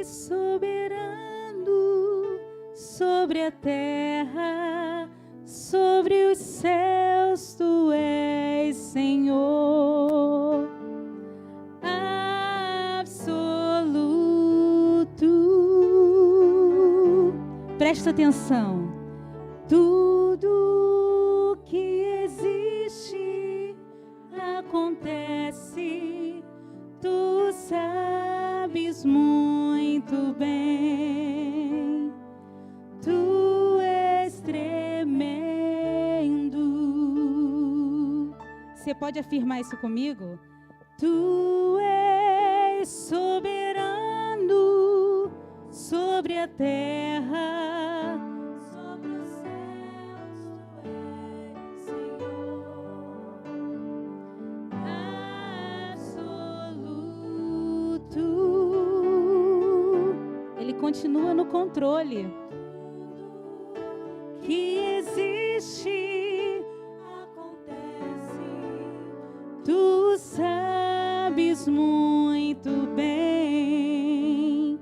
és soberano sobre a terra, sobre os céus, tu és Senhor absoluto. Presta atenção. Tudo que existe acontece, tu sabes muito bem. Tu és tremendo. Você pode afirmar isso comigo? Tu és soberano sobre a terra, sobre os céus, tu és Senhor absoluto. Ele continua no controle. Que existe acontece, tu sabes muito bem,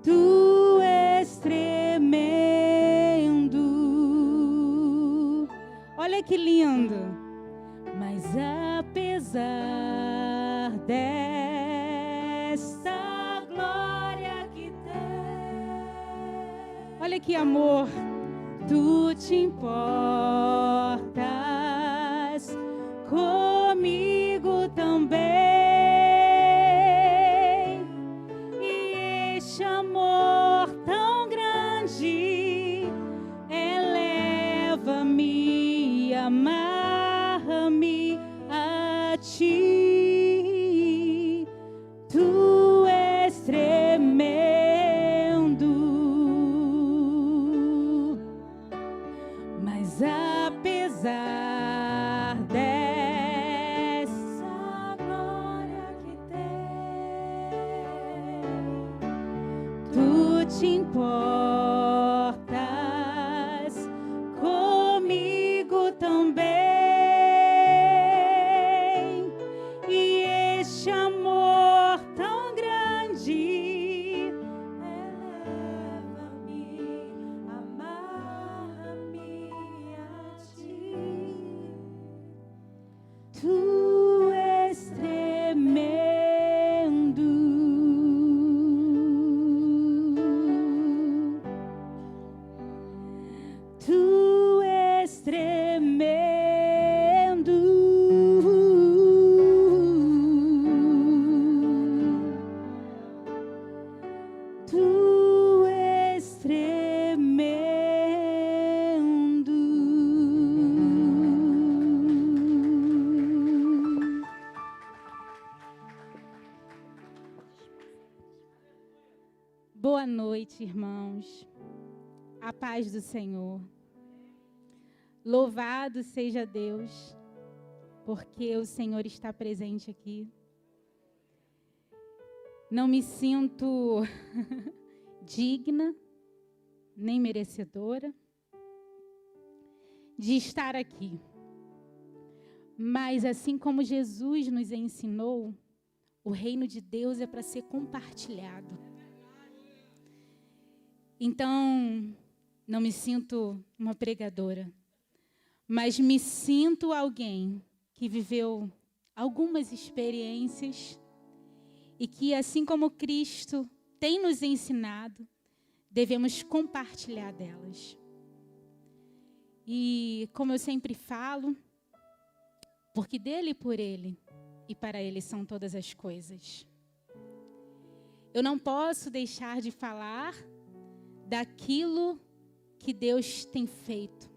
tu és tremendo. Olha que lindo. Mas apesar desta glória que tem, olha que amor. Tu te importas comigo também, e este amor tão grande eleva-me, amarra-me a ti. Tu és tremendo. Apesar dessa glória que tem, tu te importas comigo também, e este amor tão grande eleva-me, amarra-me a ti. Tu és tremendo. Tu és tremendo. Tu és tremendo. Boa noite, irmãos. A paz do Senhor. Louvado seja Deus, porque o Senhor está presente aqui. Não me sinto digna, nem merecedora de estar aqui. Mas assim como Jesus nos ensinou, o reino de Deus é para ser compartilhado. Então, não me sinto uma pregadora, mas me sinto alguém que viveu algumas experiências e que, assim como Cristo tem nos ensinado, devemos compartilhar delas. E, como eu sempre falo, porque dele, por ele e para ele são todas as coisas. Eu não posso deixar de falar daquilo que Deus tem feito.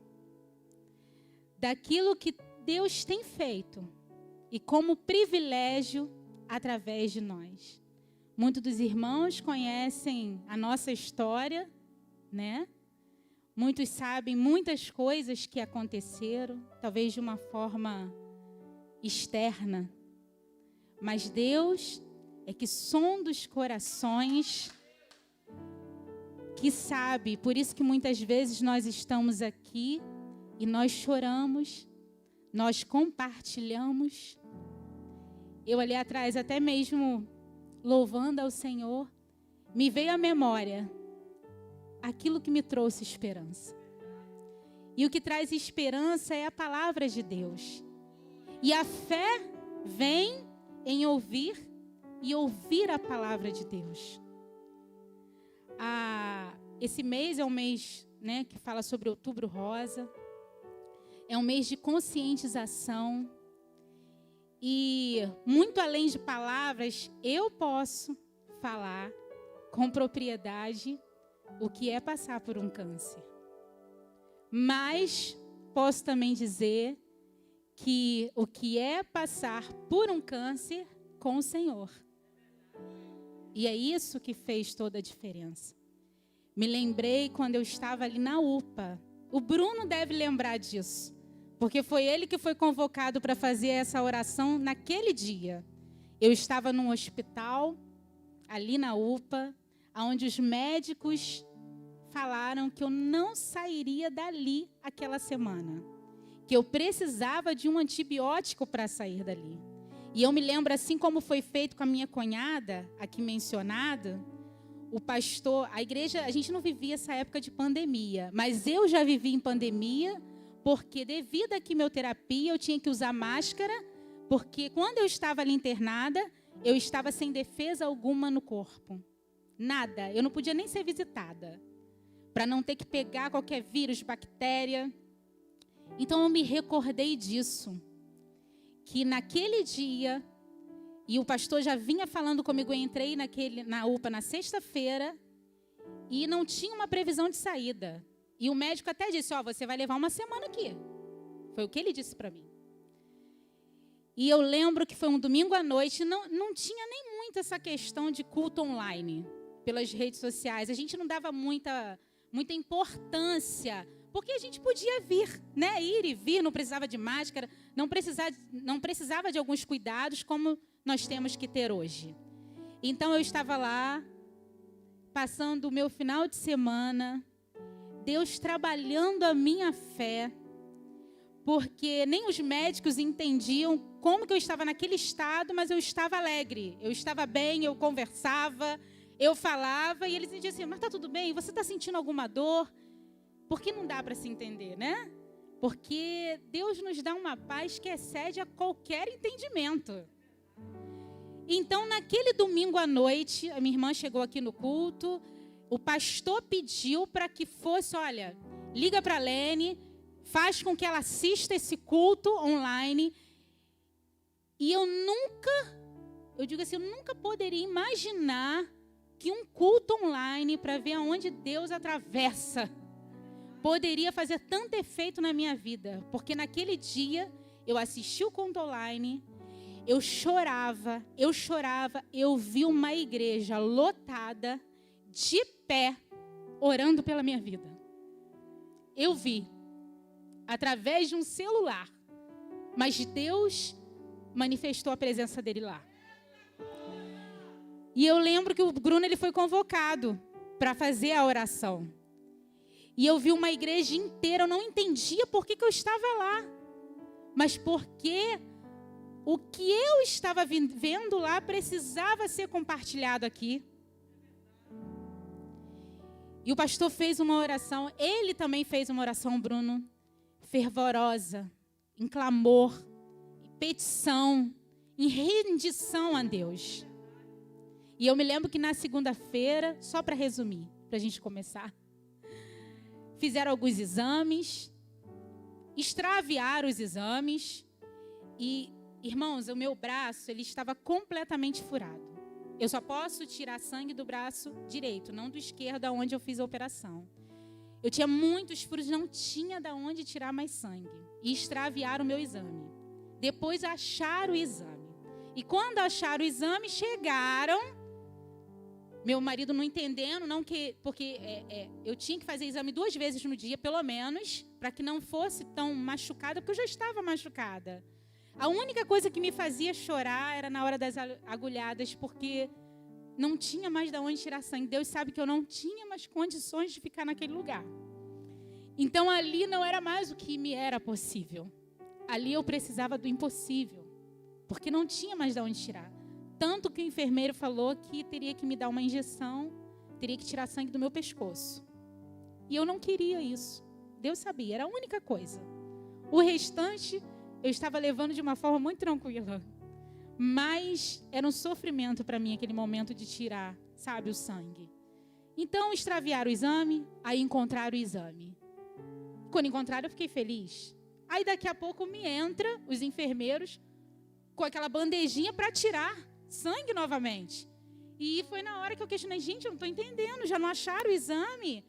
Daquilo que Deus tem feito. E como privilégio através de nós. Muitos dos irmãos conhecem a nossa história, né? Muitos sabem muitas coisas que aconteceram, talvez de uma forma externa. Mas Deus é que sonda os corações, que sabe, por isso que muitas vezes nós estamos aqui e nós choramos, nós compartilhamos. Eu ali atrás, até mesmo louvando ao Senhor, me veio à memória aquilo que me trouxe esperança. E o que traz esperança é a palavra de Deus. E a fé vem em ouvir e ouvir a palavra de Deus. Esse mês é um mês, né, que fala sobre Outubro Rosa. É um mês de conscientização. E muito além de palavras, eu posso falar com propriedade o que é passar por um câncer. Mas posso também dizer que o que é passar por um câncer com o Senhor. E é isso que fez toda a diferença. Me lembrei quando eu estava ali na UPA. O Bruno deve lembrar disso, porque foi ele que foi convocado para fazer essa oração naquele dia. Eu estava num hospital, ali na UPA, onde os médicos falaram que eu não sairia dali aquela semana, que eu precisava de um antibiótico para sair dali. E eu me lembro, assim como foi feito com a minha cunhada, aqui mencionada, o pastor, a igreja, a gente não vivia essa época de pandemia, mas eu já vivi em pandemia, porque devido à quimioterapia eu tinha que usar máscara, porque quando eu estava ali internada, eu estava sem defesa alguma no corpo. Nada, eu não podia nem ser visitada, para não ter que pegar qualquer vírus, bactéria. Então eu me recordei disso, que naquele dia, e o pastor já vinha falando comigo, eu entrei na UPA na sexta-feira, e não tinha uma previsão de saída. E o médico até disse, você vai levar uma semana aqui. Foi o que ele disse para mim. E eu lembro que foi um domingo à noite, não tinha nem muito essa questão de culto online, pelas redes sociais. A gente não dava muita importância, porque a gente podia vir, né? Ir e vir, não precisava de máscara, não precisava de alguns cuidados como nós temos que ter hoje. Então eu estava lá, passando o meu final de semana, Deus trabalhando a minha fé, porque nem os médicos entendiam como que eu estava naquele estado, mas eu estava alegre, eu estava bem, eu conversava, eu falava, e eles diziam assim, mas está tudo bem, você está sentindo alguma dor? Porque não dá para se entender, né? Porque Deus nos dá uma paz que excede a qualquer entendimento. Então, naquele domingo à noite, a minha irmã chegou aqui no culto, o pastor pediu para que fosse, liga para a Lene, faz com que ela assista esse culto online. E eu nunca poderia imaginar que um culto online, para ver aonde Deus atravessa, poderia fazer tanto efeito na minha vida. Porque naquele dia, eu assisti o culto online, eu chorava, eu vi uma igreja lotada, de pé, orando pela minha vida. Eu vi, através de um celular, mas Deus manifestou a presença dele lá. E eu lembro que o Bruno ele foi convocado para fazer a oração. E eu vi uma igreja inteira, eu não entendia por que eu estava lá, mas porque o que eu estava vendo lá precisava ser compartilhado aqui. E o pastor fez uma oração, ele também fez uma oração, Bruno, fervorosa, em clamor, em petição, em rendição a Deus. E eu me lembro que na segunda-feira, só para resumir, para a gente começar, fizeram alguns exames, extraviaram os exames e, irmãos, o meu braço ele estava completamente furado. Eu só posso tirar sangue do braço direito, não do esquerdo, onde eu fiz a operação. Eu tinha muitos furos, não tinha de onde tirar mais sangue. E extraviaram o meu exame. Depois acharam o exame. E quando acharam o exame, chegaram. Meu marido não entendendo, porque eu tinha que fazer exame 2 vezes no dia, pelo menos, para que não fosse tão machucada, porque eu já estava machucada. A única coisa que me fazia chorar era na hora das agulhadas, porque não tinha mais de onde tirar sangue. Deus sabe que eu não tinha mais condições de ficar naquele lugar. Então ali não era mais o que me era possível. Ali eu precisava do impossível, porque não tinha mais de onde tirar. Tanto que o enfermeiro falou que teria que me dar uma injeção teria que tirar sangue do meu pescoço. E eu não queria isso. Deus sabia, era a única coisa. O restante eu estava levando de uma forma muito tranquila. Mas era um sofrimento para mim aquele momento de tirar, sabe, o sangue. Então extraviaram o exame, aí encontraram o exame. Quando encontraram eu fiquei feliz. Aí daqui a pouco me entra os enfermeiros com aquela bandejinha para tirar sangue novamente. E foi na hora que eu questionei, gente, eu não estou entendendo, já não acharam o exame?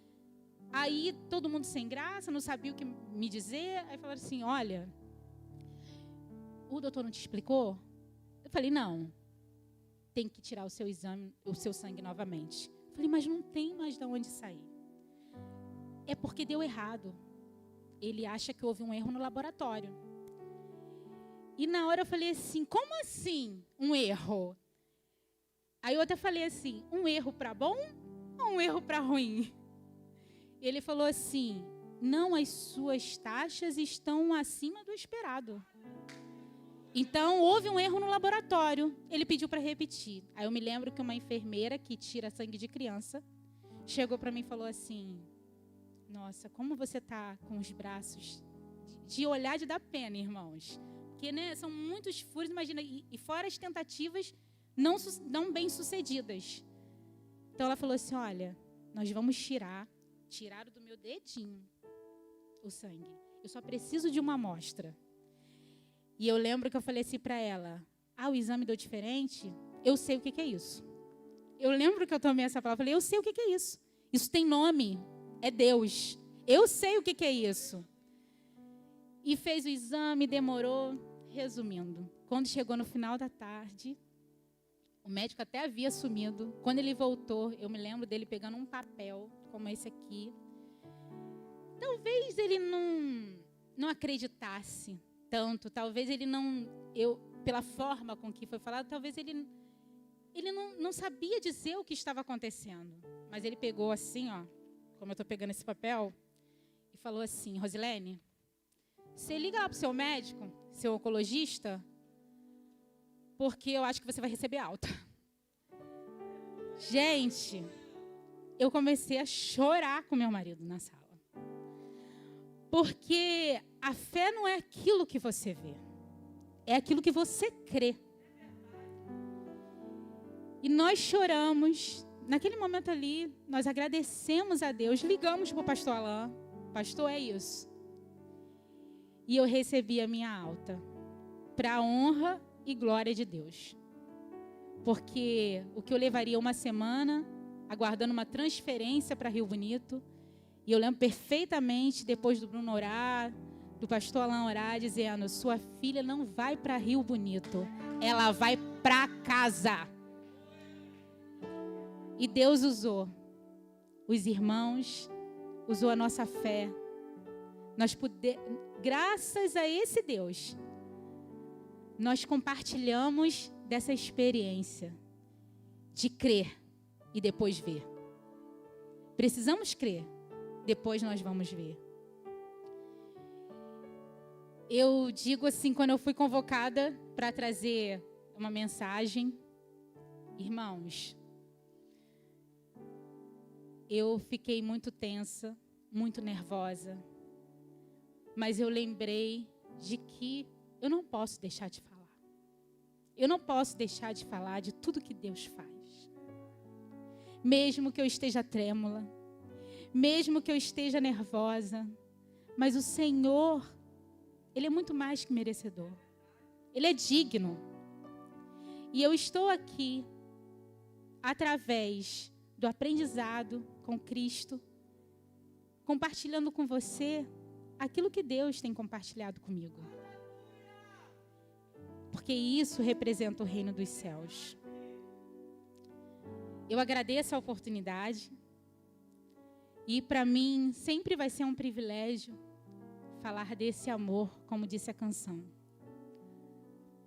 Aí todo mundo sem graça, não sabia o que me dizer. Aí falaram assim, olha, o doutor não te explicou? Eu falei, não, tem que tirar o seu exame, o seu sangue novamente. Eu falei, mas não tem mais de onde sair. É porque deu errado. Ele acha que houve um erro no laboratório. E na hora eu falei assim, como assim um erro? Aí eu até falei assim, um erro para bom ou um erro para ruim? Ele falou assim, não, as suas taxas estão acima do esperado. Então, houve um erro no laboratório. Ele pediu para repetir. Aí eu me lembro que uma enfermeira que tira sangue de criança chegou para mim e falou assim, nossa, como você está com os braços de olhar de dar pena, irmãos. Porque, né, são muitos furos, imagina, e fora as tentativas não bem sucedidas. Então ela falou assim, olha, nós vamos tiraram do meu dedinho o sangue. Eu só preciso de uma amostra. E eu lembro que eu falei assim para ela, o exame deu diferente? Eu sei o que é isso. Eu lembro que eu tomei essa palavra, eu falei, eu sei o que é isso. Isso tem nome, é Deus. Eu sei o que é isso. E fez o exame, demorou. Resumindo, quando chegou no final da tarde, o médico até havia sumido. Quando ele voltou, eu me lembro dele pegando um papel, como esse aqui. Talvez ele não acreditasse tanto, talvez ele pela forma com que foi falado, talvez ele não sabia dizer o que estava acontecendo. Mas ele pegou assim, ó, como eu estou pegando esse papel, e falou assim, Rosilene, você liga lá para o seu médico, seu oncologista, porque eu acho que você vai receber alta. Gente, eu comecei a chorar com meu marido na sala. Porque a fé não é aquilo que você vê, é aquilo que você crê. E nós choramos, naquele momento ali, nós agradecemos a Deus, ligamos para o pastor Alain, pastor, é isso. E eu recebi a minha alta, para a honra e glória de Deus. Porque o que eu levaria uma semana, aguardando uma transferência para Rio Bonito, e eu lembro perfeitamente, depois do Bruno orar, do pastor Alain orar, dizendo, sua filha não vai para Rio Bonito, ela vai para casa. E Deus usou os irmãos, usou a nossa fé. Graças a esse Deus, nós compartilhamos dessa experiência de crer e depois ver. Precisamos crer, depois nós vamos ver. Eu digo assim, quando eu fui convocada para trazer uma mensagem, irmãos, eu fiquei muito tensa, muito nervosa. Mas eu lembrei de que eu não posso deixar de falar. Eu não posso deixar de falar de tudo que Deus faz. Mesmo que eu esteja trêmula, mesmo que eu esteja nervosa, mas o Senhor, Ele é muito mais que merecedor. Ele é digno. E eu estou aqui, através do aprendizado com Cristo, compartilhando com você aquilo que Deus tem compartilhado comigo. Porque isso representa o reino dos céus. Eu agradeço a oportunidade. E para mim sempre vai ser um privilégio falar desse amor, como disse a canção.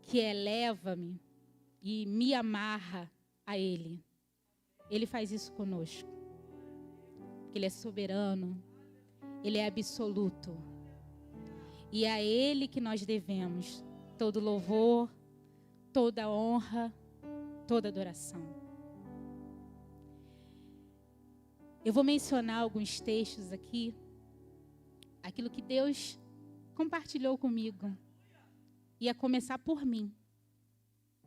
Que eleva-me e me amarra a Ele. Ele faz isso conosco. Ele é soberano. Ele é absoluto. E é a Ele que nós devemos todo louvor, toda honra, toda adoração. Eu vou mencionar alguns textos aqui, aquilo que Deus compartilhou comigo. Ia começar por mim.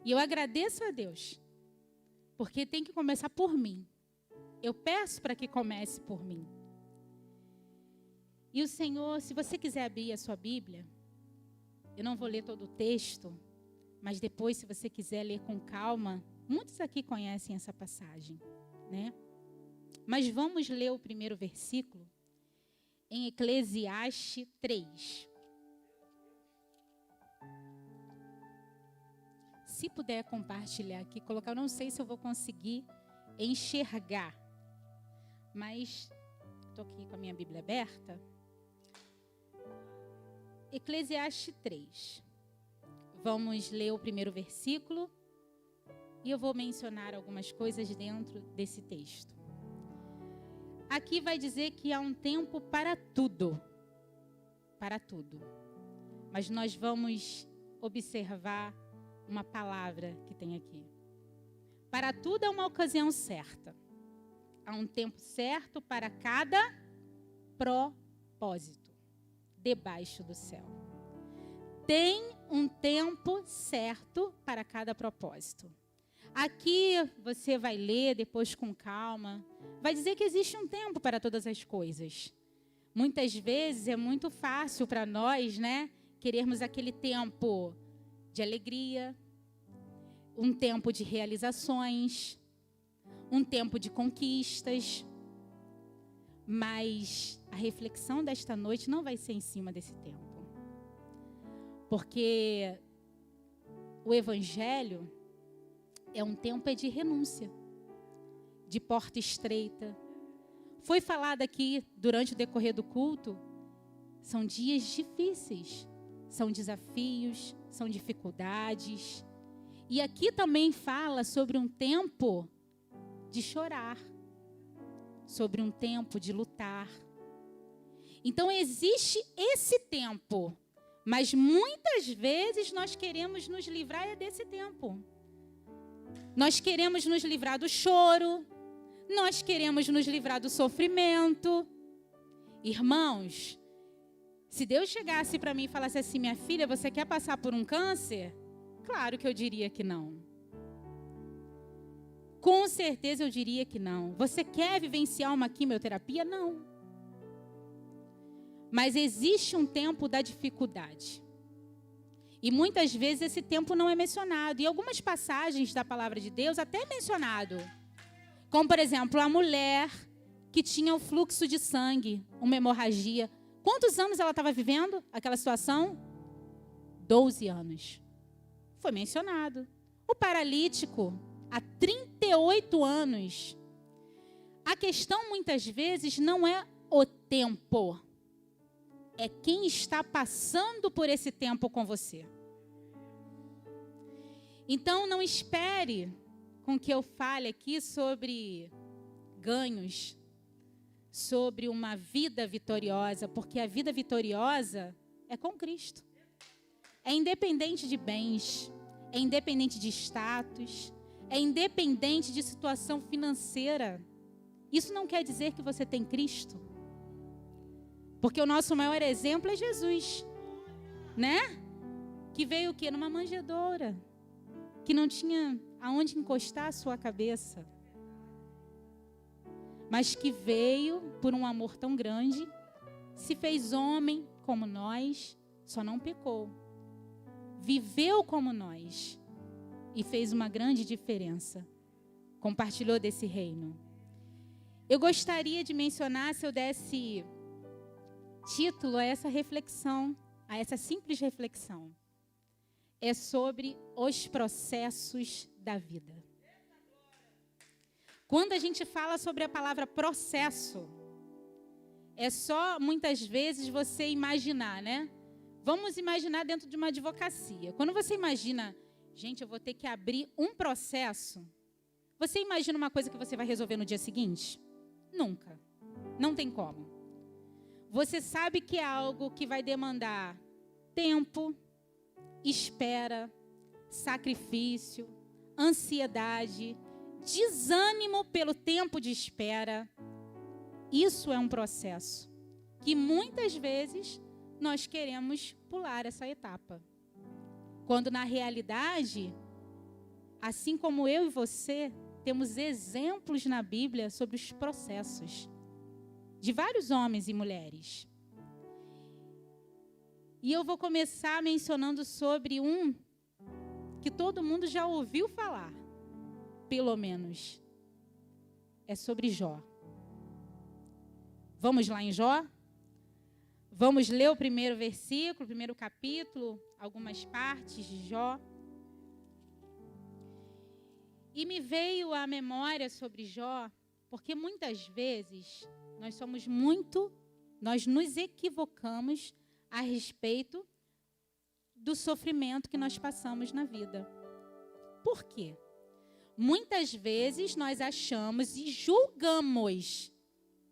E eu agradeço a Deus, porque tem que começar por mim. Eu peço para que comece por mim. E o Senhor, se você quiser abrir a sua Bíblia, eu não vou ler todo o texto, mas depois, se você quiser ler com calma, muitos aqui conhecem essa passagem, né? Mas vamos ler o primeiro versículo em Eclesiastes 3. Se puder compartilhar aqui, colocar, eu não sei se eu vou conseguir enxergar, mas estou aqui com a minha Bíblia aberta. Eclesiastes 3. Vamos ler o primeiro versículo e eu vou mencionar algumas coisas dentro desse texto. Aqui vai dizer que há um tempo para tudo. Para tudo. Mas nós vamos observar uma palavra que tem aqui. Para tudo é uma ocasião certa. Há um tempo certo para cada propósito debaixo do céu. Tem um tempo certo para cada propósito. Aqui você vai ler depois com calma. Vai dizer que existe um tempo para todas as coisas. Muitas vezes é muito fácil para nós, né, querermos aquele tempo de alegria, um tempo de realizações, um tempo de conquistas. Mas a reflexão desta noite não vai ser em cima desse tempo. Porque o Evangelho é um tempo de renúncia, de porta estreita. Foi falado aqui durante o decorrer do culto, são dias difíceis, são desafios, são dificuldades. E aqui também fala sobre um tempo de chorar, sobre um tempo de lutar. Então existe esse tempo, mas muitas vezes nós queremos nos livrar desse tempo. Nós queremos nos livrar do choro, nós queremos nos livrar do sofrimento. Irmãos, se Deus chegasse para mim e falasse assim, minha filha, você quer passar por um câncer? Claro que eu diria que não. Com certeza eu diria que não. Você quer vivenciar uma quimioterapia? Não. Mas existe um tempo da dificuldade. E muitas vezes esse tempo não é mencionado. E algumas passagens da palavra de Deus até é mencionado. Como, por exemplo, a mulher que tinha o fluxo de sangue, uma hemorragia. Quantos anos ela estava vivendo aquela situação? 12 anos. Foi mencionado. O paralítico, há 38 anos. A questão muitas vezes não é o tempo. É quem está passando por esse tempo com você. Então não espere com que eu fale aqui sobre ganhos, sobre uma vida vitoriosa, porque a vida vitoriosa é com Cristo. É independente de bens, é independente de status, é independente de situação financeira. Isso não quer dizer que você tem Cristo. Porque o nosso maior exemplo é Jesus, né? Que veio o quê? Numa manjedoura, que não tinha aonde encostar a sua cabeça. Mas que veio por um amor tão grande, se fez homem como nós, só não pecou. Viveu como nós e fez uma grande diferença. Compartilhou desse reino. Eu gostaria de mencionar, se eu desse título a essa reflexão, a essa simples reflexão, é sobre os processos da vida. Quando a gente fala sobre a palavra processo, é só muitas vezes você imaginar, né? Vamos imaginar dentro de uma advocacia. Quando você imagina, gente, eu vou ter que abrir um processo, você imagina uma coisa que você vai resolver no dia seguinte? Nunca. Não tem como. Você sabe que é algo que vai demandar tempo, espera, sacrifício, ansiedade, desânimo pelo tempo de espera, Isso é um processo que muitas vezes nós queremos pular essa etapa. Quando na realidade, assim como eu e você, temos exemplos na Bíblia sobre os processos de vários homens e mulheres. E eu vou começar mencionando sobre um que todo mundo já ouviu falar, pelo menos. É sobre Jó. Vamos lá em Jó? Vamos ler o primeiro versículo, o primeiro capítulo, algumas partes de Jó. E me veio à memória sobre Jó, porque muitas vezes nós nos equivocamos a respeito do sofrimento que nós passamos na vida. Por quê? Muitas vezes nós achamos e julgamos.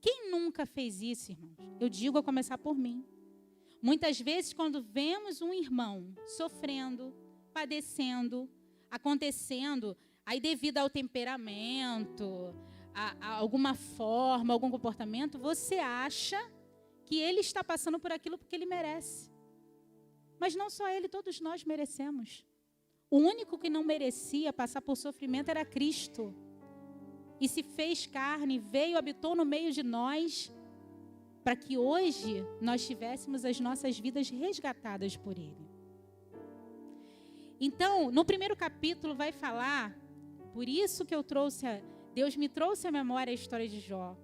Quem nunca fez isso, irmãos? Eu digo a começar por mim. Muitas vezes, quando vemos um irmão sofrendo, padecendo, acontecendo, aí devido ao temperamento, a alguma forma, algum comportamento, você acha que ele está passando por aquilo porque ele merece. Mas não só ele, todos nós merecemos. O único que não merecia passar por sofrimento era Cristo. E se fez carne, veio, habitou no meio de nós, para que hoje nós tivéssemos as nossas vidas resgatadas por Ele. Então, no primeiro capítulo vai falar, por isso que Deus me trouxe à memória a história de Jó.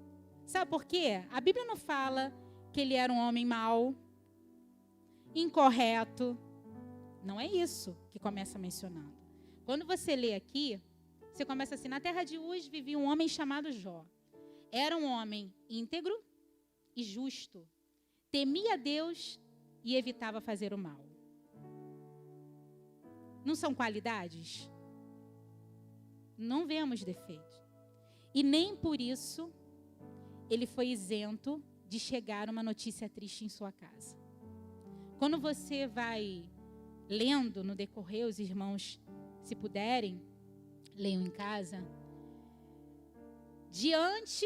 Sabe por quê? A Bíblia não fala que ele era um homem mau, incorreto. Não é isso que começa mencionando. Quando você lê aqui, você começa assim: na terra de Uz vivia um homem chamado Jó. Era um homem íntegro e justo. Temia Deus e evitava fazer o mal. Não são qualidades? Não vemos defeitos. E nem por isso ele foi isento de chegar uma notícia triste em sua casa. Quando você vai lendo no decorrer, os irmãos, se puderem, leiam em casa, diante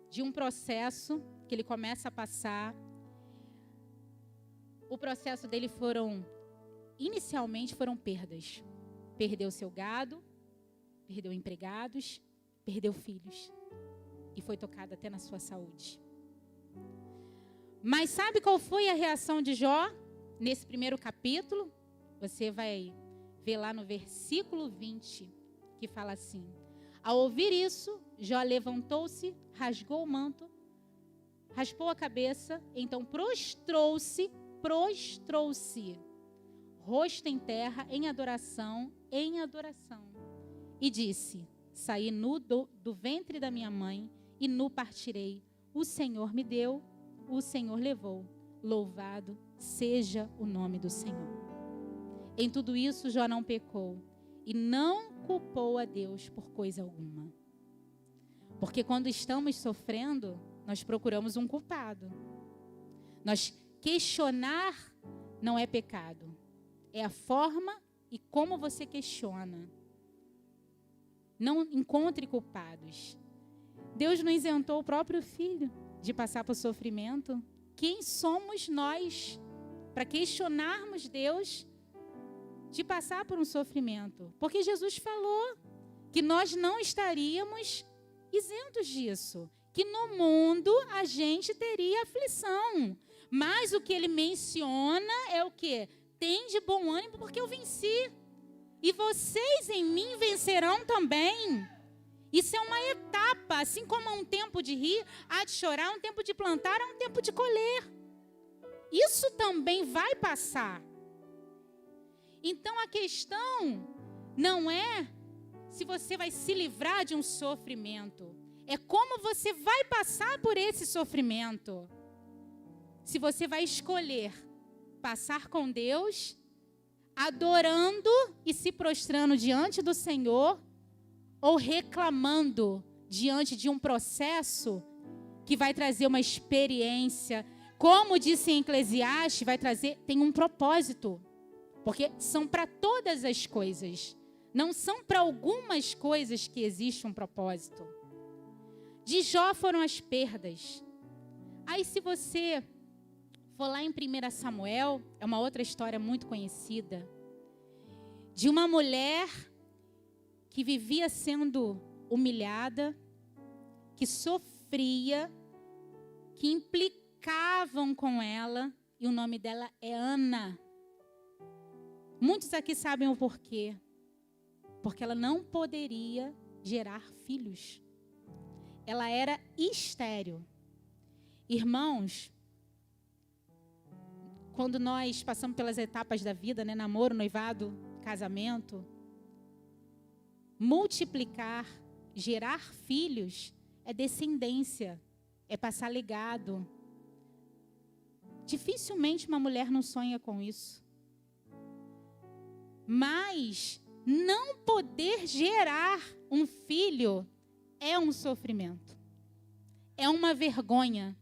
de um processo que ele começa a passar, o processo dele inicialmente foram perdas. Perdeu seu gado, perdeu empregados, perdeu filhos. E foi tocado até na sua saúde. Mas sabe qual foi a reação de Jó nesse primeiro capítulo? Você vai ver lá no versículo 20, que fala assim: ao ouvir isso, Jó levantou-se, rasgou o manto, raspou a cabeça, então prostrou-se, rosto em terra, em adoração, e disse: saí nu do ventre da minha mãe, e nu partirei. O Senhor me deu, o Senhor levou. Louvado seja o nome do Senhor. Em tudo isso, Jó não pecou e não culpou a Deus por coisa alguma. Porque quando estamos sofrendo, nós procuramos um culpado. Questionar não é pecado. É a forma e como você questiona. Não encontre culpados. Deus não isentou o próprio Filho de passar por sofrimento. Quem somos nós para questionarmos Deus de passar por um sofrimento? Porque Jesus falou que nós não estaríamos isentos disso. Que no mundo a gente teria aflição. Mas o que ele menciona é o quê? Tem de bom ânimo porque eu venci. E vocês em mim vencerão também. Isso é uma etapa, assim como há um tempo de rir, há de chorar, há um tempo de plantar, há um tempo de colher. Isso também vai passar. Então a questão não é se você vai se livrar de um sofrimento. É como você vai passar por esse sofrimento. Se você vai escolher passar com Deus, adorando e se prostrando diante do Senhor, ou reclamando diante de um processo que vai trazer uma experiência. Como disse em Eclesiastes, tem um propósito. Porque são para todas as coisas. Não são para algumas coisas que existe um propósito. De Jó foram as perdas. Aí se você for lá em 1 Samuel, é uma outra história muito conhecida, de uma mulher que vivia sendo humilhada, que sofria, que implicavam com ela, e o nome dela é Ana. Muitos aqui sabem o porquê. Porque ela não poderia gerar filhos. Ela era estéril. Irmãos, quando nós passamos pelas etapas da vida, né, namoro, noivado, casamento, multiplicar, gerar filhos é descendência, é passar legado. Dificilmente uma mulher não sonha com isso. Mas não poder gerar um filho é um sofrimento. É uma vergonha.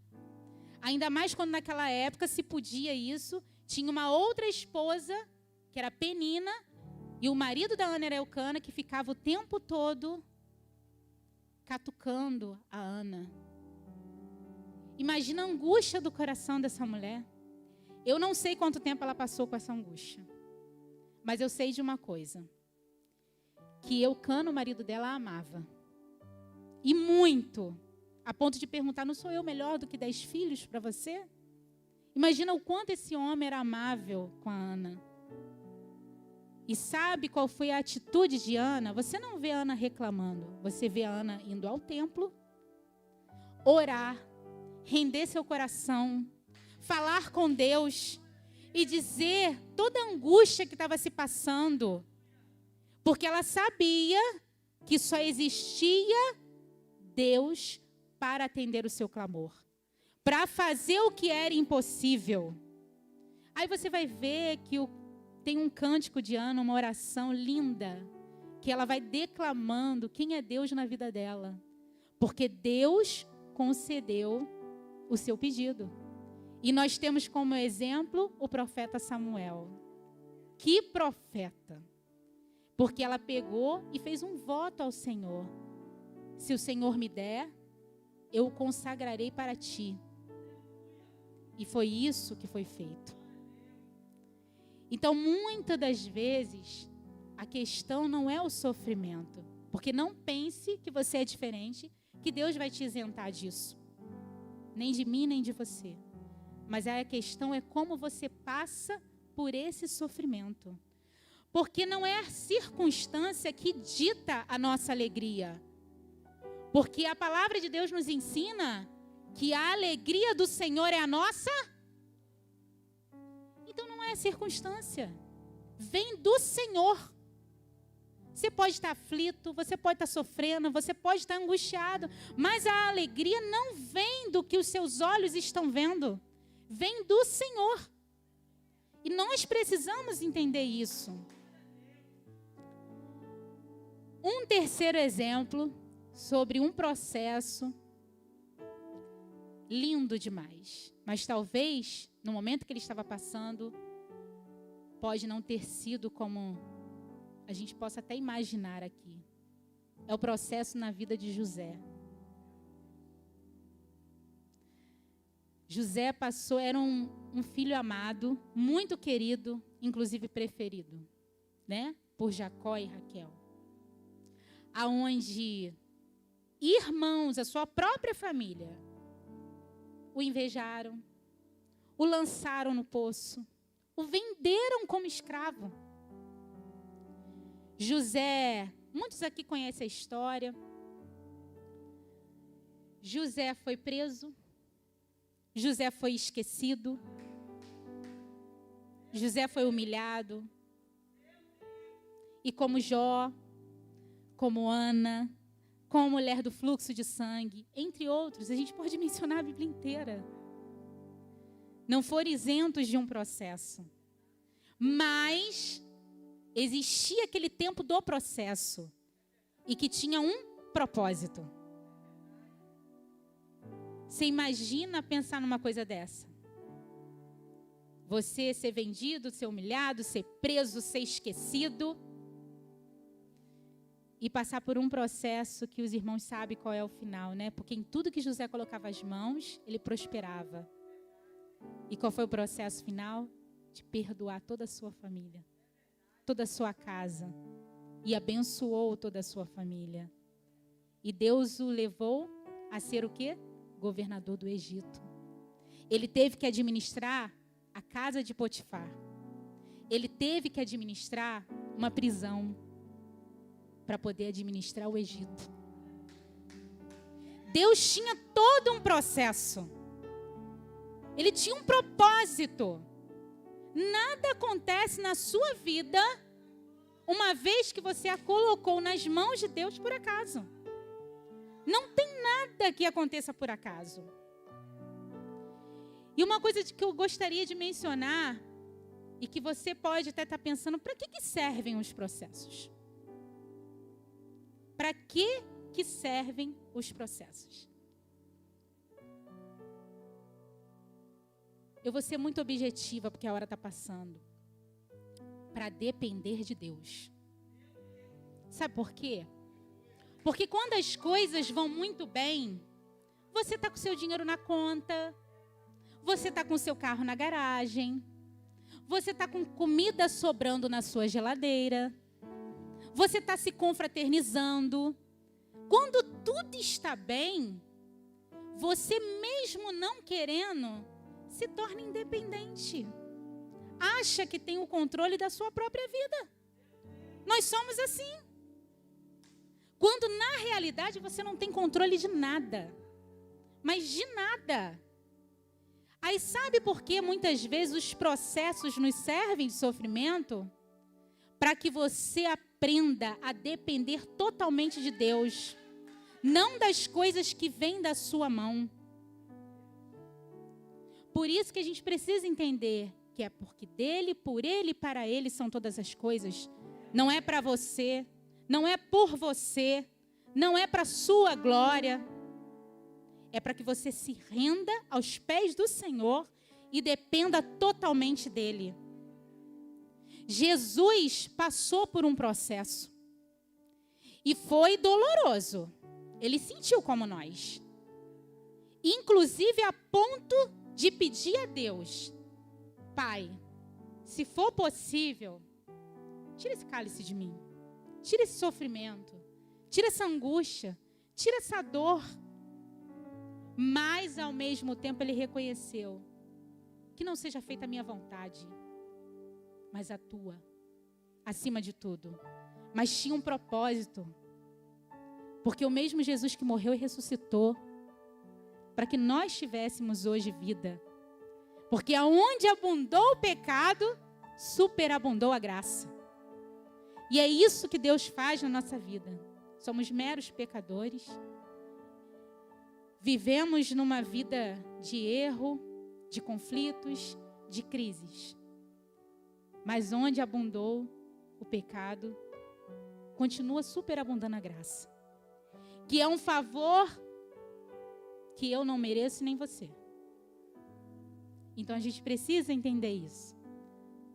Ainda mais quando naquela época se podia isso. Tinha uma outra esposa, que era Penina, e o marido da Ana era Eucana, que ficava o tempo todo catucando a Ana. Imagina a angústia do coração dessa mulher. Eu não sei quanto tempo ela passou com essa angústia. Mas eu sei de uma coisa. Que Eucana, o marido dela, a amava. E muito. A ponto de perguntar, não sou eu melhor do que 10 filhos para você? Imagina o quanto esse homem era amável com a Ana. E sabe qual foi a atitude de Ana? Você não vê a Ana reclamando. Você vê a Ana indo ao templo, orar, render seu coração, falar com Deus e dizer toda a angústia que estava se passando. Porque ela sabia que só existia Deus para atender o seu clamor. Para fazer o que era impossível. Aí você vai ver que tem um cântico de Ana, uma oração linda, que ela vai declamando quem é Deus na vida dela. Porque Deus concedeu o seu pedido. E nós temos como exemplo o profeta Samuel. Que profeta! Porque ela pegou e fez um voto ao Senhor. Se o Senhor me der, eu o consagrarei para ti. E foi isso que foi feito. Então, muitas das vezes, a questão não é o sofrimento. Porque não pense que você é diferente, que Deus vai te isentar disso. Nem de mim, nem de você. Mas a questão é como você passa por esse sofrimento. Porque não é a circunstância que dita a nossa alegria. Porque a palavra de Deus nos ensina que a alegria do Senhor é a nossa. Então não é a circunstância. Vem do Senhor. Você pode estar aflito, você pode estar sofrendo, você pode estar angustiado. Mas a alegria não vem do que os seus olhos estão vendo. Vem do Senhor. E nós precisamos entender isso. Um terceiro exemplo sobre um processo lindo demais. Mas talvez, no momento que ele estava passando, pode não ter sido como a gente possa até imaginar aqui. É o processo na vida de José. José passou, era um filho amado, muito querido, inclusive preferido, né? Por Jacó e Raquel. Aonde irmãos, a sua própria família, o invejaram, o lançaram no poço, o venderam como escravo. José, muitos aqui conhecem a história. José foi preso, José foi esquecido, José foi humilhado. E como Jó, como Ana, como a mulher do fluxo de sangue, entre outros, a gente pode mencionar a Bíblia inteira. Não foram isentos de um processo. Mas existia aquele tempo do processo e que tinha um propósito. Você imagina pensar numa coisa dessa? Você ser vendido, ser humilhado, ser preso, ser esquecido. e passar por um processo que os irmãos sabem qual é o final, né? Porque em tudo que José colocava as mãos, ele prosperava. E qual foi o processo final? De perdoar toda a sua família, toda a sua casa. E abençoou toda a sua família. E Deus o levou a ser o quê? Governador do Egito. Ele teve que administrar a casa de Potifar. Ele teve que administrar uma prisão para poder administrar o Egito. Deus tinha todo um processo. Ele tinha um propósito. Nada acontece na sua vida uma vez que você a colocou nas mãos de Deus por acaso. Não tem nada que aconteça por acaso. E uma coisa que eu gostaria de mencionar, e que você pode até estar pensando, para que servem os processos? Para que servem os processos? Eu vou ser muito objetiva, porque a hora está passando. Para depender de Deus. Sabe por quê? Porque quando as coisas vão muito bem, você está com o seu dinheiro na conta, você está com o seu carro na garagem, você está com comida sobrando na sua geladeira, você está se confraternizando. Quando tudo está bem, você mesmo não querendo, se torna independente. Acha que tem o controle da sua própria vida. Nós somos assim. Quando na realidade você não tem controle de nada. Mas de nada. Aí sabe por que muitas vezes os processos nos servem de sofrimento? Para que você aprenda a depender totalmente de Deus. Não das coisas que vêm da sua mão. Por isso que a gente precisa entender que é porque dele, por ele e para ele são todas as coisas. Não é para você, não é por você, não é para sua glória. É para que você se renda aos pés do Senhor e dependa totalmente dele. Jesus passou por um processo. E foi doloroso. Ele sentiu como nós. Inclusive a ponto de pedir a Deus: Pai, se for possível, tira esse cálice de mim. Tira esse sofrimento. Tira essa angústia. Tira essa dor. Mas, ao mesmo tempo, ele reconheceu que não seja feita a minha vontade, mas a tua, acima de tudo. Mas tinha um propósito. Porque o mesmo Jesus que morreu e ressuscitou, para que nós tivéssemos hoje vida. Porque aonde abundou o pecado, superabundou a graça. E é isso que Deus faz na nossa vida. Somos meros pecadores. Vivemos numa vida de erro, de conflitos, de crises. Mas onde abundou o pecado, continua superabundando a graça. Que é um favor que eu não mereço nem você. Então a gente precisa entender isso.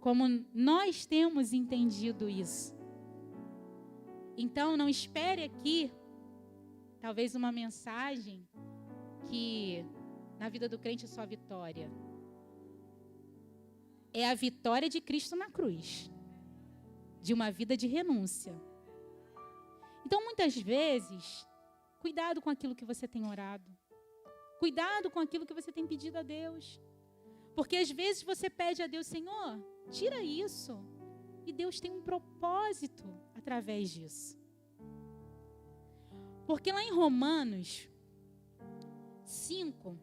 Como nós temos entendido isso. Então não espere aqui, talvez uma mensagem que na vida do crente é só vitória. É a vitória de Cristo na cruz. De uma vida de renúncia. Então muitas vezes, cuidado com aquilo que você tem orado. Cuidado com aquilo que você tem pedido a Deus. Porque às vezes você pede a Deus: Senhor, tira isso. E Deus tem um propósito através disso. Porque lá em Romanos 5,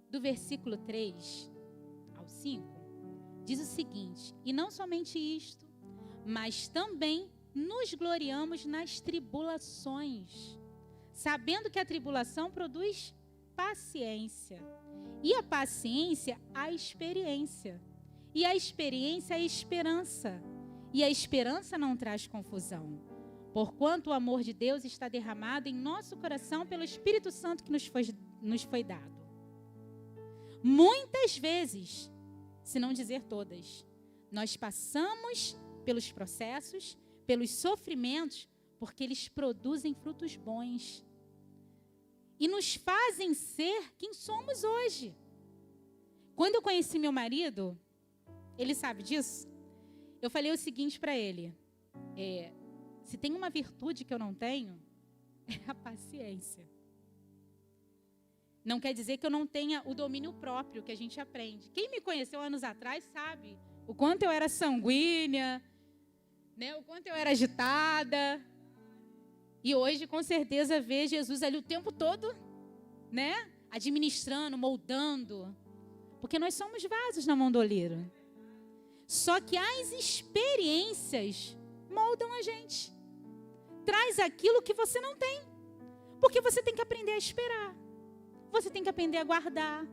do versículo 3 ao 5, diz o seguinte: e não somente isto, mas também nos gloriamos nas tribulações, sabendo que a tribulação produz paciência. E a paciência, a experiência. E a experiência, a esperança. E a esperança não traz confusão. Porquanto o amor de Deus está derramado em nosso coração pelo Espírito Santo que nos foi dado. Muitas vezes, se não dizer todas, nós passamos pelos processos, pelos sofrimentos, porque eles produzem frutos bons e nos fazem ser quem somos hoje. Quando eu conheci meu marido, ele sabe disso, eu falei o seguinte para ele: se tem uma virtude que eu não tenho, é a paciência. Não quer dizer que eu não tenha o domínio próprio que a gente aprende. Quem me conheceu anos atrás sabe o quanto eu era sanguínea, né? O quanto eu era agitada. E hoje, com certeza, vê Jesus ali o tempo todo, né? Administrando, moldando. Porque nós somos vasos na mão do oleiro. Só que as experiências moldam a gente. Traz aquilo que você não tem. Porque você tem que aprender a esperar. Você tem que aprender a guardar.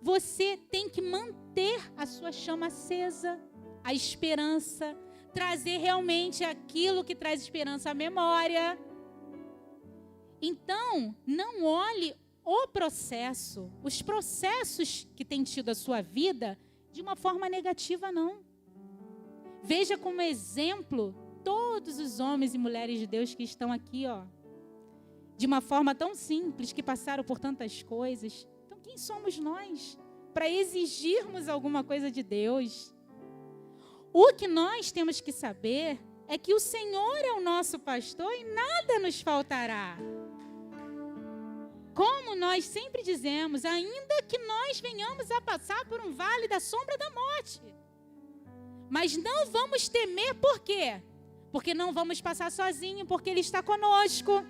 Você tem que manter a sua chama acesa, a esperança, trazer realmente aquilo que traz esperança à memória. Então, não olhe o processo, os processos que tem tido a sua vida de uma forma negativa, não. Veja como exemplo todos os homens e mulheres de Deus que estão aqui, de uma forma tão simples, que passaram por tantas coisas. Então, quem somos nós para exigirmos alguma coisa de Deus? O que nós temos que saber é que o Senhor é o nosso pastor e nada nos faltará. Como nós sempre dizemos, ainda que nós venhamos a passar por um vale da sombra da morte, mas não vamos temer, por quê? Porque não vamos passar sozinhos, porque Ele está conosco.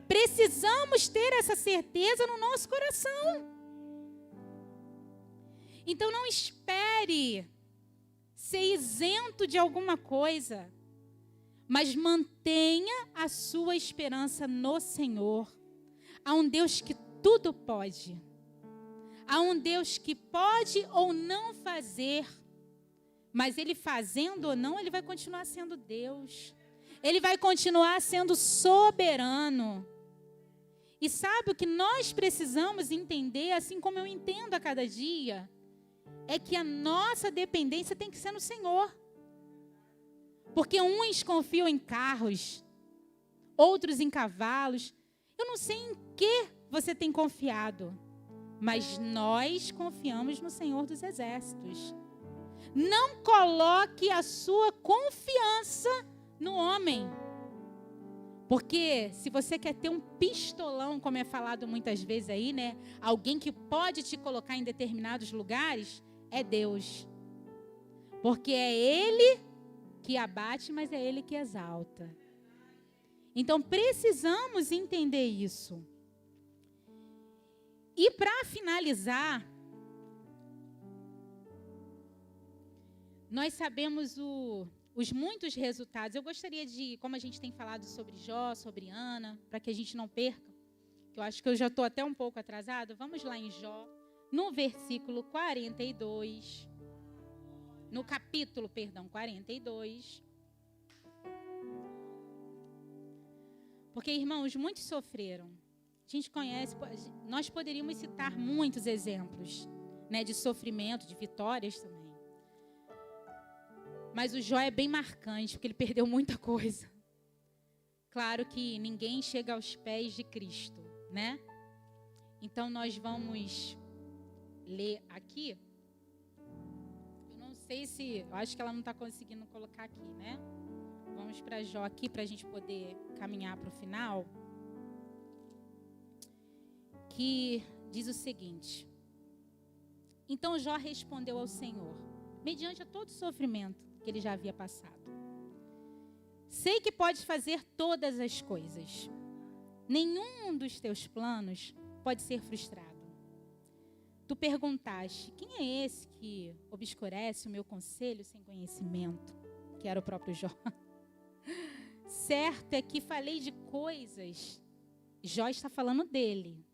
Precisamos ter essa certeza no nosso coração. Então não espere ser isento de alguma coisa, mas mantenha a sua esperança no Senhor. Há um Deus que tudo pode. Há um Deus que pode ou não fazer, mas Ele fazendo ou não, Ele vai continuar sendo Deus. Ele vai continuar sendo soberano. E sabe o que nós precisamos entender, assim como eu entendo a cada dia, é que a nossa dependência tem que ser no Senhor. Porque uns confiam em carros, outros em cavalos. Eu não sei em que você tem confiado, mas nós confiamos no Senhor dos Exércitos. Não coloque a sua confiança no homem. Porque se você quer ter um pistolão, como é falado muitas vezes aí, né? Alguém que pode te colocar em determinados lugares, é Deus. Porque é Ele que abate, mas é Ele que exalta. Então precisamos entender isso. E para finalizar, nós sabemos os muitos resultados. Eu gostaria de, como a gente tem falado sobre Jó, sobre Ana, para que a gente não perca, que eu acho que eu já estou até um pouco atrasado, vamos lá em Jó, no versículo 42, no capítulo, 42. Porque, irmãos, muitos sofreram. A gente conhece, nós poderíamos citar muitos exemplos, né, de sofrimento, de vitórias também. Mas o Jó é bem marcante, porque ele perdeu muita coisa. Claro que ninguém chega aos pés de Cristo, né? Então nós vamos ler aqui. Eu não sei se, eu acho que ela não está conseguindo colocar aqui, né? Vamos para Jó aqui, para a gente poder caminhar para o final. Que diz o seguinte: então Jó respondeu ao Senhor, mediante a todo o sofrimento que ele já havia passado: sei que podes fazer todas as coisas. Nenhum dos teus planos pode ser frustrado. Tu perguntaste, quem é esse que obscurece o meu conselho sem conhecimento? Que era o próprio Jó. Certo é que falei de coisas, Jó está falando dele.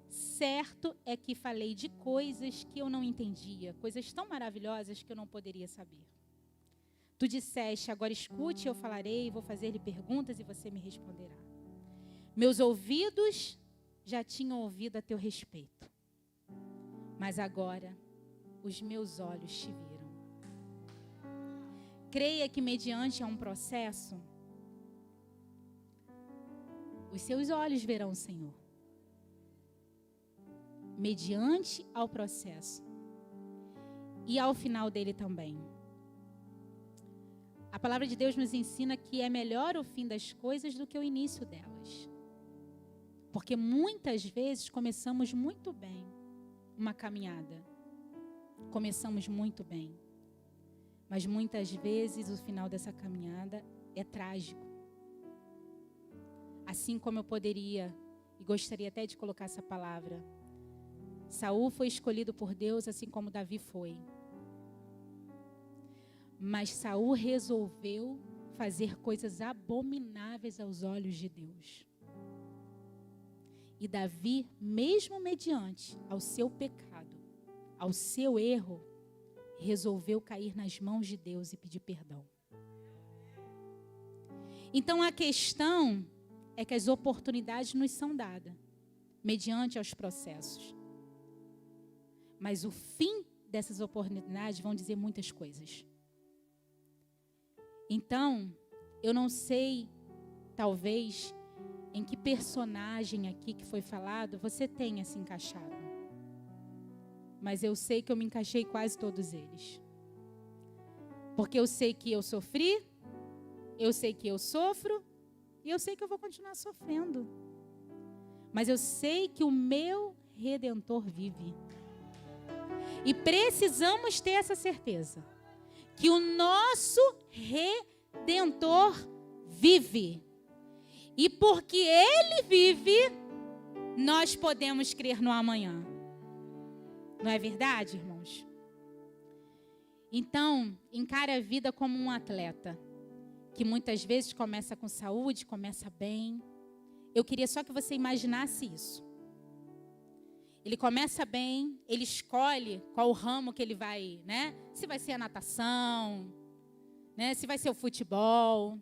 Certo é que falei de coisas que eu não entendia, coisas tão maravilhosas que eu não poderia saber. Tu disseste, agora escute, eu falarei, vou fazer-lhe perguntas e você me responderá. Meus ouvidos já tinham ouvido a teu respeito, mas agora os meus olhos te viram. creia que mediante a um processo, os seus olhos verão o Senhor. Mediante ao processo. E ao final dele também. A palavra de Deus nos ensina que é melhor o fim das coisas do que o início delas. Porque muitas vezes começamos muito bem uma caminhada. Começamos muito bem. Mas muitas vezes o final dessa caminhada é trágico. Assim como eu poderia, e gostaria até de colocar essa palavra, Saul foi escolhido por Deus, assim como Davi foi. Mas Saul resolveu fazer coisas abomináveis aos olhos de Deus. E Davi, mesmo mediante ao seu pecado, ao seu erro, resolveu cair nas mãos de Deus e pedir perdão. Então a questão é que as oportunidades nos são dadas, mediante aos processos. Mas o fim dessas oportunidades vão dizer muitas coisas. Então, eu não sei, talvez, em que personagem aqui que foi falado você tenha se encaixado. Mas eu sei que eu me encaixei em quase todos eles. Porque eu sei que eu sofri, eu sei que eu sofro, e eu sei que eu vou continuar sofrendo. Mas eu sei que o meu Redentor vive. E precisamos ter essa certeza. Que o nosso Redentor vive. E porque Ele vive, nós podemos crer no amanhã. Não é verdade, irmãos? Então, encare a vida como um atleta. Que muitas vezes começa com saúde, começa bem. Eu queria só que você imaginasse isso. Ele começa bem, ele escolhe qual o ramo que ele vai, né? Se vai ser a natação, né? Se vai ser o futebol.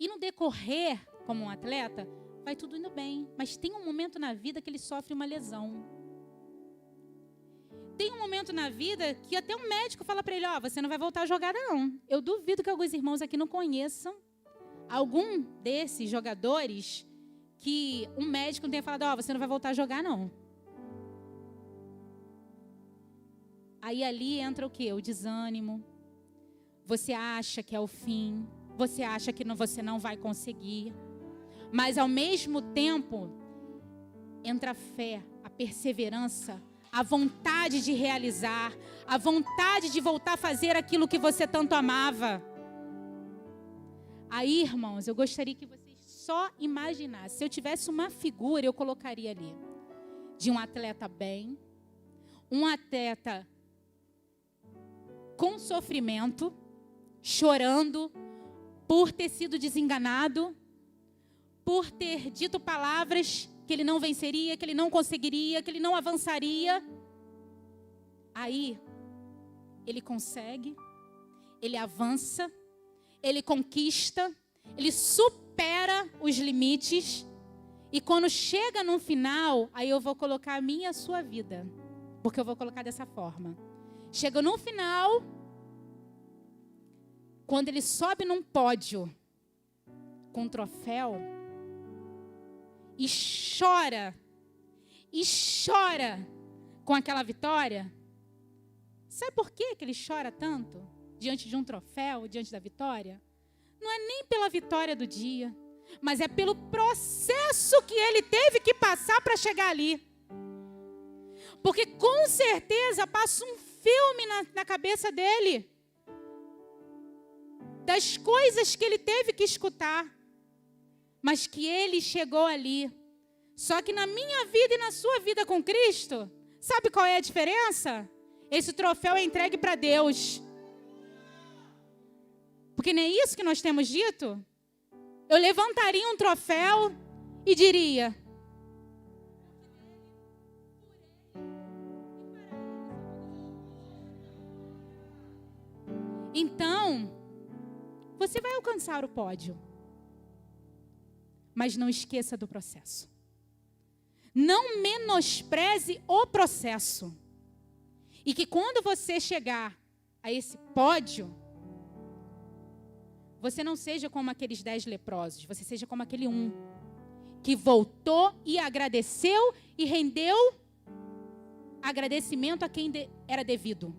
E no decorrer, como um atleta, vai tudo indo bem. Mas tem um momento na vida que ele sofre uma lesão. Tem um momento na vida que até um médico fala para ele, você não vai voltar a jogar não. Eu duvido que alguns irmãos aqui não conheçam algum desses jogadores que um médico não tenha falado, você não vai voltar a jogar não. Aí ali entra o quê? O desânimo. Você acha que é o fim. Você acha que você não vai conseguir. Mas ao mesmo tempo, entra a fé, a perseverança, a vontade de realizar, a vontade de voltar a fazer aquilo que você tanto amava. Aí, irmãos, eu gostaria que vocês só imaginassem. Se eu tivesse uma figura, eu colocaria ali. De um atleta bem, um atleta com sofrimento, chorando, por ter sido desenganado, por ter dito palavras que ele não venceria, que ele não conseguiria, que ele não avançaria. Aí, ele consegue, ele avança, ele conquista, ele supera os limites. E quando chega no final, aí eu vou colocar a minha e a sua vida. Porque eu vou colocar dessa forma. Chega no final, quando ele sobe num pódio com um troféu e chora com aquela vitória. Sabe por que ele chora tanto diante de um troféu, diante da vitória? Não é nem pela vitória do dia, mas é pelo processo que ele teve que passar para chegar ali. Porque com certeza passa um filme na cabeça dele das coisas que ele teve que escutar, mas que ele chegou ali. Só que na minha vida e na sua vida com Cristo, sabe qual é a diferença? Esse troféu é entregue para Deus. Porque não é isso que nós temos dito? Eu levantaria um troféu e diria: então, você vai alcançar o pódio. Mas não esqueça do processo. Não menospreze o processo. E que quando você chegar a esse pódio, você não seja como aqueles 10 leprosos, você seja como aquele um que voltou e agradeceu e rendeu agradecimento a quem era devido.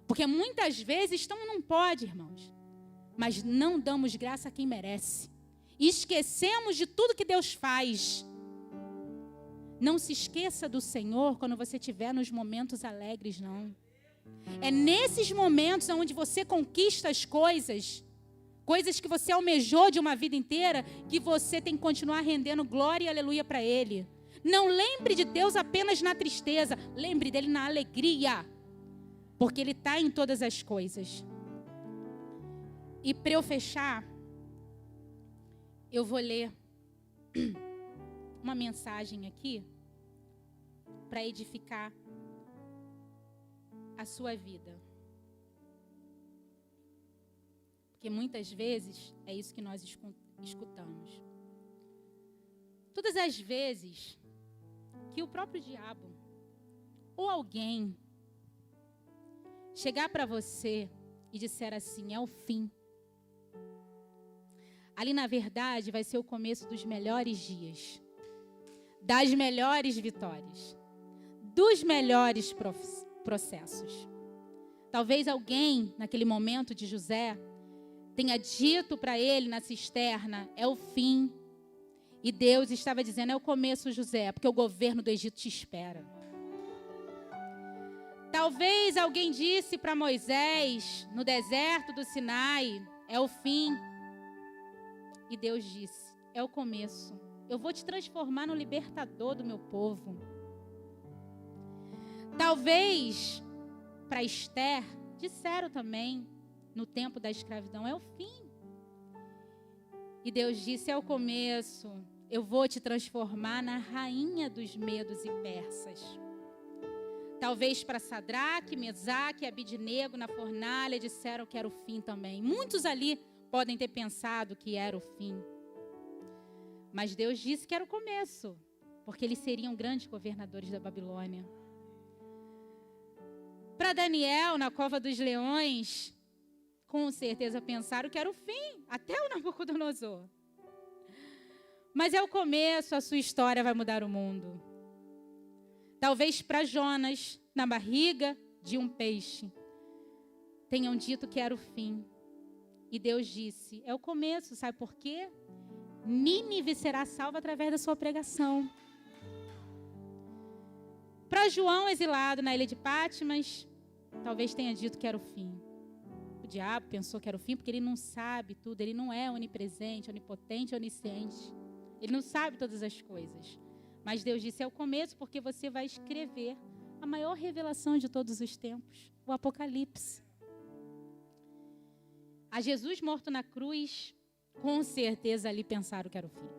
Porque muitas vezes não pode, irmãos, mas não damos graça a quem merece. E esquecemos de tudo que Deus faz. Não se esqueça do Senhor quando você estiver nos momentos alegres, não. É nesses momentos onde você conquista as coisas que você almejou de uma vida inteira, que você tem que continuar rendendo glória e aleluia para Ele. Não lembre de Deus apenas na tristeza, lembre dele na alegria, porque Ele está em todas as coisas. E para eu fechar, eu vou ler uma mensagem aqui para edificar a sua vida. Porque muitas vezes é isso que nós escutamos. Todas as vezes que o próprio diabo ou alguém chegar para você e disser assim, é o fim. Ali, na verdade, vai ser o começo dos melhores dias, das melhores vitórias, dos melhores processos. Talvez alguém, naquele momento de José, tenha dito para ele na cisterna, é o fim. E Deus estava dizendo, é o começo, José, porque o governo do Egito te espera. Talvez alguém disse para Moisés, no deserto do Sinai, é o fim. E Deus disse, é o começo. Eu vou te transformar no libertador do meu povo. Talvez, para Esther, disseram também, no tempo da escravidão, é o fim. E Deus disse, é o começo. Eu vou te transformar na rainha dos medos e persas. Talvez para Sadraque, Mesaque e Abidnego na fornalha disseram que era o fim também. Muitos ali podem ter pensado que era o fim. Mas Deus disse que era o começo, porque eles seriam grandes governadores da Babilônia. Para Daniel, na cova dos leões, com certeza pensaram que era o fim, até o Nabucodonosor. Mas é o começo, a sua história vai mudar o mundo. Talvez para Jonas, na barriga de um peixe, tenham dito que era o fim. E Deus disse, é o começo, sabe por quê? Nínive será salva através da sua pregação. Para João, exilado na ilha de Patmos, talvez tenha dito que era o fim. O diabo pensou que era o fim porque ele não sabe tudo, ele não é onipresente, onipotente, onisciente. Ele não sabe todas as coisas. Mas Deus disse, é o começo porque você vai escrever a maior revelação de todos os tempos, o Apocalipse. A Jesus morto na cruz, com certeza ali pensaram que era o fim.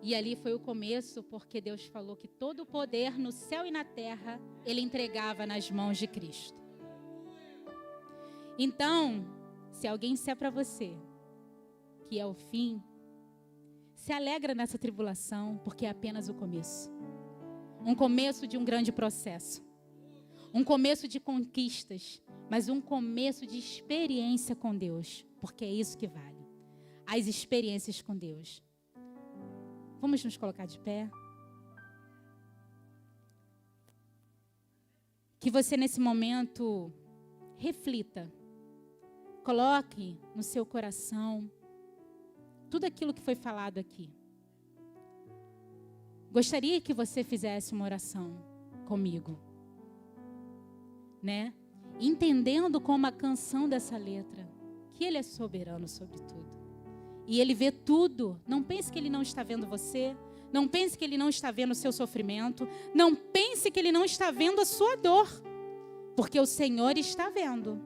E ali foi o começo, porque Deus falou que todo o poder no céu e na terra, Ele entregava nas mãos de Cristo. Então, se alguém disser para você que é o fim, se alegra nessa tribulação, porque é apenas o começo. Um começo de um grande processo. Um começo de conquistas, mas um começo de experiência com Deus, porque é isso que vale. As experiências com Deus. Vamos nos colocar de pé? Que você nesse momento reflita. Coloque no seu coração tudo aquilo que foi falado aqui. Gostaria que você fizesse uma oração comigo, né? Entendendo como a canção dessa letra, que Ele é soberano sobre tudo. E Ele vê tudo. Não pense que Ele não está vendo você. Não pense que Ele não está vendo o seu sofrimento. Não pense que Ele não está vendo a sua dor. Porque o Senhor está vendo.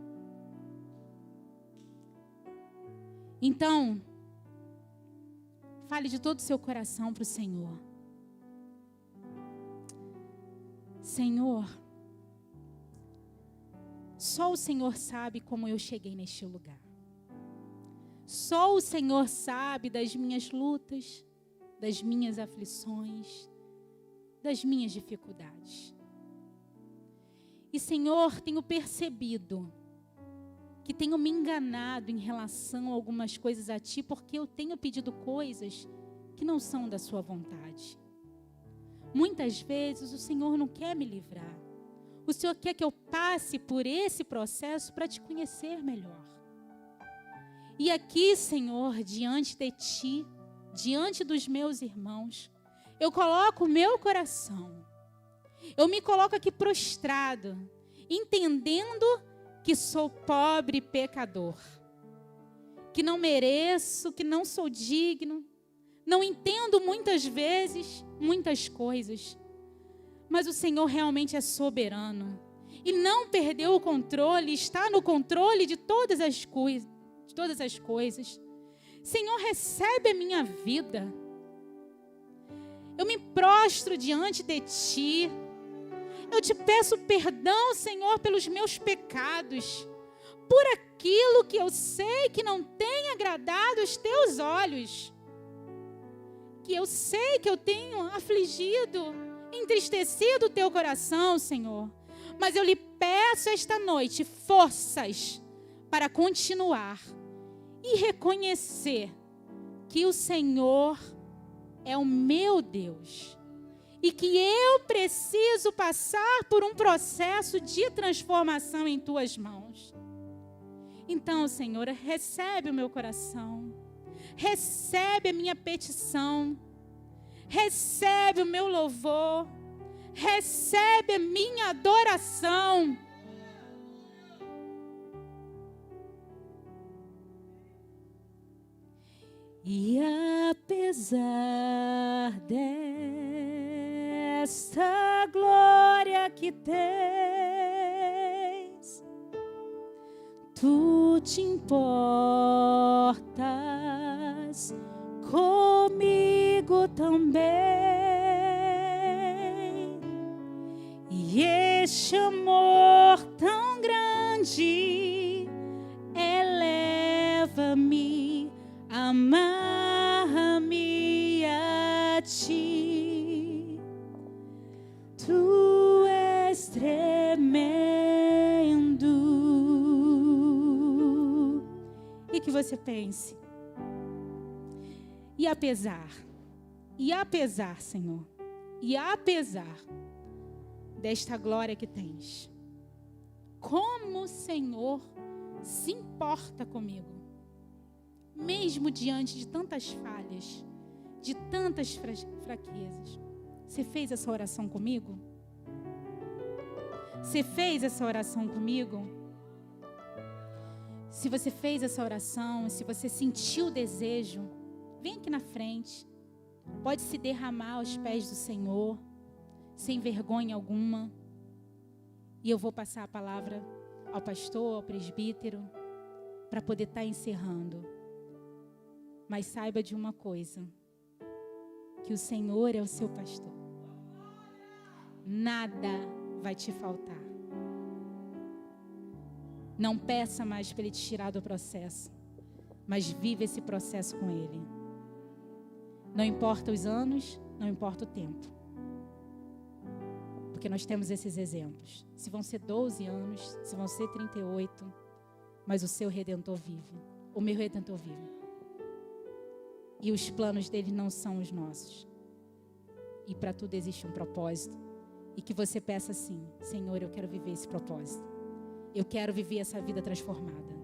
Então, fale de todo o seu coração para o Senhor. Senhor, só o Senhor sabe como eu cheguei neste lugar. Só o Senhor sabe das minhas lutas, das minhas aflições, das minhas dificuldades. E, Senhor, tenho percebido que tenho me enganado em relação a algumas coisas a Ti, porque eu tenho pedido coisas que não são da Sua vontade. Muitas vezes o Senhor não quer me livrar. O Senhor quer que eu passe por esse processo para Te conhecer melhor. E aqui, Senhor, diante de Ti, diante dos meus irmãos, eu coloco o meu coração. Eu me coloco aqui prostrado, entendendo que sou pobre e pecador, que não mereço, que não sou digno, não entendo muitas vezes muitas coisas, mas o Senhor realmente é soberano e não perdeu o controle, está no controle de todas as coisas. Senhor, recebe a minha vida. Eu me prostro diante de Ti. Eu te peço perdão, Senhor, pelos meus pecados, por aquilo que eu sei que não tem agradado os Teus olhos, que eu sei que eu tenho afligido, entristecido o Teu coração, Senhor. Mas eu lhe peço esta noite forças para continuar e reconhecer que o Senhor é o meu Deus e que eu preciso passar por um processo de transformação em Tuas mãos. Então, Senhor, recebe o meu coração, recebe a minha petição, recebe o meu louvor, recebe a minha adoração. E apesar desta glória que tens, Tu te importas comigo também. E este amor tão grande eleva-me, amarra-me a Ti. Tu és tremendo. E que você pense. E apesar, Senhor, e apesar desta glória que tens, como o Senhor se importa comigo, mesmo diante de tantas falhas, de tantas fraquezas. Você fez essa oração comigo? Você fez essa oração comigo? Se você fez essa oração, se você sentiu o desejo, vem aqui na frente. Pode se derramar aos pés do Senhor, sem vergonha alguma. E eu vou passar a palavra ao pastor, ao presbítero, para poder estar encerrando. Mas saiba de uma coisa, que o Senhor é o seu pastor. Nada vai te faltar. Não peça mais para Ele te tirar do processo, mas vive esse processo com Ele. Não importa os anos, não importa o tempo. Porque nós temos esses exemplos. Se vão ser 12 anos, se vão ser 38, mas o seu Redentor vive. O meu Redentor vive. E os planos dele não são os nossos. E para tudo existe um propósito. E que você peça assim: Senhor, eu quero viver esse propósito. Eu quero viver essa vida transformada.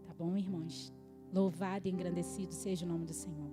Tá bom, irmãos? Louvado e engrandecido seja o nome do Senhor.